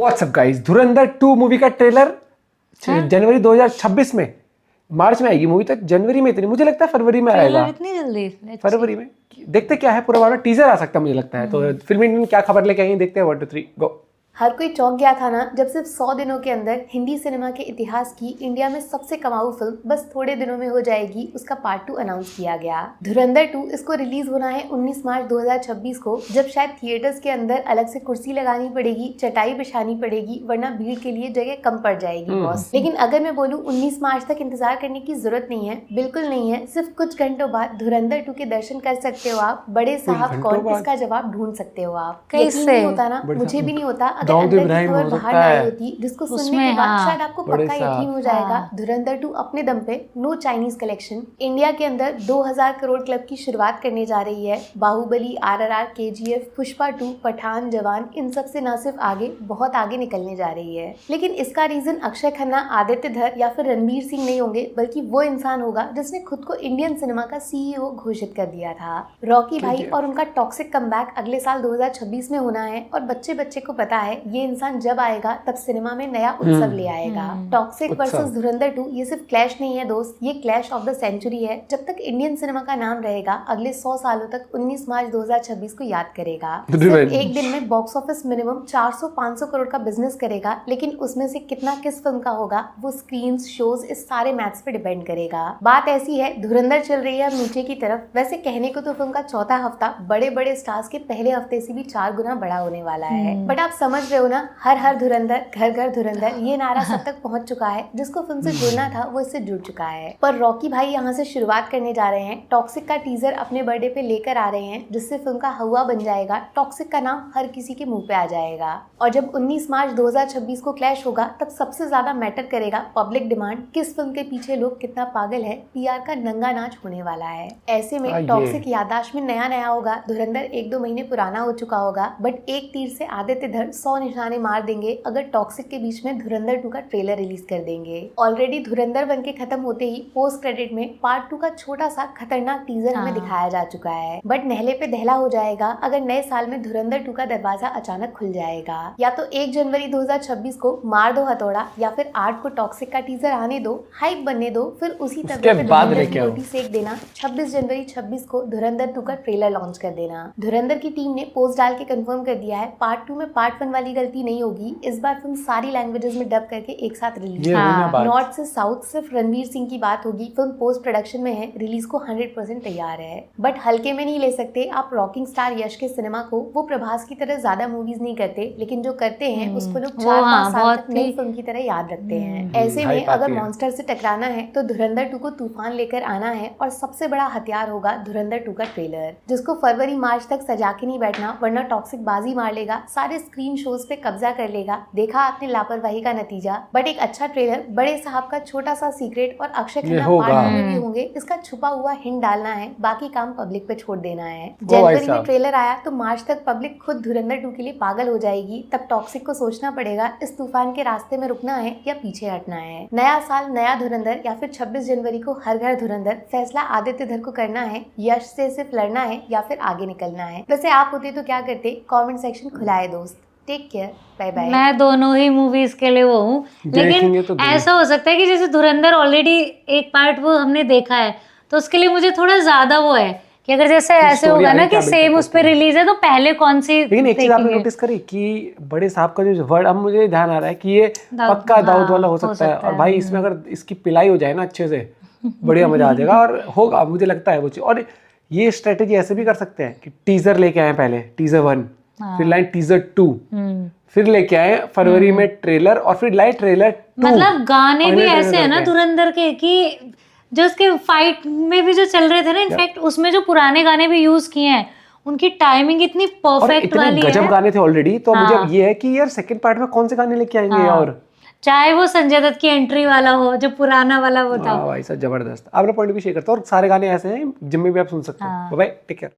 WhatsApp guys, धुरंधर 2 movie का trailer जनवरी 2026 में, मार्च में आएगी मूवी, तो जनवरी में इतनी, मुझे लगता है फरवरी में आएगा। इतनी जल्दी? फरवरी में देखते क्या है, पूरा वाला टीजर आ सकता है मुझे लगता है। तो फिल्म इंडियन क्या खबर लेके आएंगे, देखते हैं। 1 2 3 गो। हर कोई चौंक गया था ना जब सिर्फ 100 दिनों के अंदर हिंदी सिनेमा के इतिहास की इंडिया में सबसे कमाऊ फिल्म बस थोड़े दिनों में हो जाएगी, उसका पार्ट 2 अनाउंस किया गया। धुरंधर 2 इसको रिलीज होना है 19 मार्च 2026 को, जब शायद थिएटर्स के अंदर अलग से कुर्सी लगानी पड़ेगी, चटाई बिछानी पड़ेगी, वरना भीड़ के लिए जगह कम पड़ जाएगी बॉस। लेकिन अगर मैं बोलूँ 19 मार्च तक इंतजार करने की जरूरत नहीं है, बिल्कुल नहीं है। सिर्फ कुछ घंटों बाद धुरंधर 2 के दर्शन कर सकते हो आप। बड़े साहब कौन, इसका जवाब ढूंढ सकते हो आप। कैसे? नहीं होता ना, मुझे भी नहीं होता अगर अंदर की खबर बाहर आई होती, जिसको सुनने के बाद शायद आपको पक्का यकीन हो जाएगा। धुरंधर 2 अपने दम पे नो चाइनीज कलेक्शन, इंडिया के अंदर 2000 करोड़ क्लब की शुरुआत करने जा रही है। बाहुबली, RRR, KGF, पुष्पा 2, पठान, जवान, इन सब से न सिर्फ आगे, बहुत आगे निकलने जा रही है। लेकिन इसका रीजन अक्षय खन्ना, आदित्य धर या फिर रणवीर सिंह नहीं होंगे, बल्कि वो इंसान होगा जिसने खुद को इंडियन सिनेमा का CEO घोषित कर दिया था। रॉकी भाई और उनका टॉक्सिक कमबैक अगले साल 2026 में होना है, और बच्चे बच्चे को पता है ये इंसान जब आएगा तब सिनेमा में नया उत्सव ले आएगा। टॉक्सिक वर्सेस धुरंधर 2 ये सिर्फ क्लैश नहीं है दोस्त, ये क्लैश ऑफ द सेंचुरी है। जब तक इंडियन सिनेमा का नाम रहेगा, अगले 100 सालों तक 19 मार्च 2026 को याद करेगा। सिर्फ एक दिन में बॉक्स ऑफिस मिनिमम 400-500 करोड़ का बिजनेस करेगा, लेकिन उसमें से कितना किस फिल्म का होगा, वो स्क्रीन, शोज, इस सारे मैथ्स पे डिपेंड करेगा। बात ऐसी है, धुरंधर चल रही है अब नीचे की तरफ। वैसे कहने को तो फिल्म का चौथा हफ्ता बड़े बड़े स्टार्स के पहले हफ्ते से भी 4 गुना बड़ा होने वाला है, बट आप समझ रहे हो ना, हर हर धुरंधर, घर घर धुरंधर, ये नारा सब तक पहुंच चुका है। जिसको फिल्म से जुड़ना था वो इससे जुड़ चुका है। पर रॉकी भाई यहाँ से शुरुआत करने जा रहे हैं। टॉक्सिक का टीजर अपने बर्थडे पे लेकर आ रहे हैं, जिससे फिल्म का हवा बन जाएगा। टॉक्सिक का नाम हर किसी के मुंह पे आ जाएगा। और जब 19 मार्च 2026 को क्लैश होगा, तब सबसे ज्यादा मैटर करेगा पब्लिक डिमांड, किस फिल्म के पीछे लोग कितना पागल है। PR का नंगा नाच होने वाला है। ऐसे में टॉक्सिक याददाश्त में नया नया होगा। धुरंधर 1-2 महीने पुराना हो चुका होगा, बट एक तीर से आदित्य धर 100 निशाने मार देंगे अगर टॉक्सिक के बीच में धुरंधर 2 का ट्रेलर रिलीज कर देंगे। ऑलरेडी धुरंधर 1 के खत्म होते ही पोस्ट क्रेडिट में पार्ट 2 का छोटा सा खतरनाक टीजर हमें दिखाया जा चुका है। बट नहले पे दहला हो जाएगा अगर नए साल में धुरंधर 2 का दरवाजा अचानक खुल जाएगा। या तो 1 जनवरी 2026 को मार दो हथौड़ा, या फिर 8 को टॉक्सिक का टीजर आने दो, हाइप बनने दो, फिर उसी तरह रोटी सेक देना। 26 जनवरी 26 को धुरंधर 2 का ट्रेलर लॉन्च कर देना। धुरंधर की टीम ने पोस्ट डाल के कंफर्म कर दिया है, पार्ट 2 में पार्ट 1 वाली गलती नहीं होगी। इस बार फिल्म सारी लैंग्वेजेस में डब करके एक साथ रिलीज, नॉर्थ से साउथ सिर्फ रणवीर सिंह की बात होगी। फिल्म पोस्ट प्रोडक्शन में है, रिलीज को 100% तैयार है। बट हल्के में नहीं ले सकते आप रॉकिंग स्टार यश के सिनेमा को। वो प्रभास की तरह ज्यादा मूवीज नहीं करते, लेकिन जो करते हैं उसको लोग 4-5 साल तक नई फिल्म की तरह याद रखते हैं। ऐसे में अगर मॉन्स्टर से टकराना है तो धुरंधर 2 को तूफान लेकर आना है, और सबसे बड़ा हथियार होगा धुरंधर 2 का ट्रेलर, जिसको फरवरी मार्च तक सजा के नहीं बैठना, वरना टॉक्सिक बाजी मार लेगा, सारे स्क्रीन शोज पे कब्जा कर लेगा। देखा आपने लापरवाही का नतीजा। बट एक अच्छा ट्रेलर, बड़े साहब का छोटा सा सीक्रेट और अक्षय खन्ना पार्ट 2 में भी होंगे, इसका छुपा हुआ हिंट डालना है, बाकी काम पब्लिक पे छोड़ देना है। जनवरी में ट्रेलर आया तो मार्च तक पब्लिक खुद धुरंधर 2 के लिए पागल हो जाएगी। तब टॉक्सिक को सोचना पड़ेगा इस तूफान के रास्ते में रुकना है या पीछे हटना है। नया साल नया धुरंधर, या फिर 26 जनवरी को हर घर धुरंधर। फैसला आदित्य धर को करना है, यश से सिर्फ लड़ना है या फिर आगे निकलना है। वैसे आप होते तो क्या करते? कमेंट सेक्शन खुला है दोस्त। Take care, bye bye. मैं दोनों ही मूवीज के लिए वो हूँ, लेकिन तो ऐसा हो सकता है कि जैसे धुरंधर ऑलरेडी एक पार्ट वो हमने देखा है, तो उसके लिए मुझे थोड़ा ज्यादा वो है कि अगर जैसे ऐसे होगा ना कि सेम उस पे रिलीज है, तो पहले कौन सी। लेकिन एक चीज आपने नोटिस करी कि बड़े साहब का जो वर्ड, अब मुझे ध्यान आ रहा है कि ये पक्का दाऊद वाला हो सकता है। और भाई इसमें अगर इसकी पिलाई हो जाए ना अच्छे से, बढ़िया मजा आ जाएगा। और होगा, मुझे लगता है वो चीज। और ये स्ट्रेटेजी ऐसे भी कर सकते हैं कि टीजर लेके आए पहले, टीजर 1, फिर लाइन टीजर 2, फिर लेके आए फरवरी में ट्रेलर, और फिर लाइन ट्रेलर 2। मतलब गाने भी ऐसे है ना धुरंधर के कि जो उसके फाइट में भी जो चल रहे थे ना, इनफैक्ट उसमें जो पुराने गाने भी यूज किए हैं, उनकी टाइमिंग इतनी परफेक्ट वाली है। गजब गाने थे ऑलरेडी। तो मुझे अब ये है कि यार सेकंड पार्ट में कौन से गाने लेके आएंगे। और चाहे वो संजय दत्त की एंट्री वाला हो, जो पुराना वाला वो था, भाई सब जबरदस्त। अपना पॉइंट भी शेयर करता हूँ, और सारे गाने ऐसे हैं जिनमें भी आप सुन सकते हो। Bye, take care.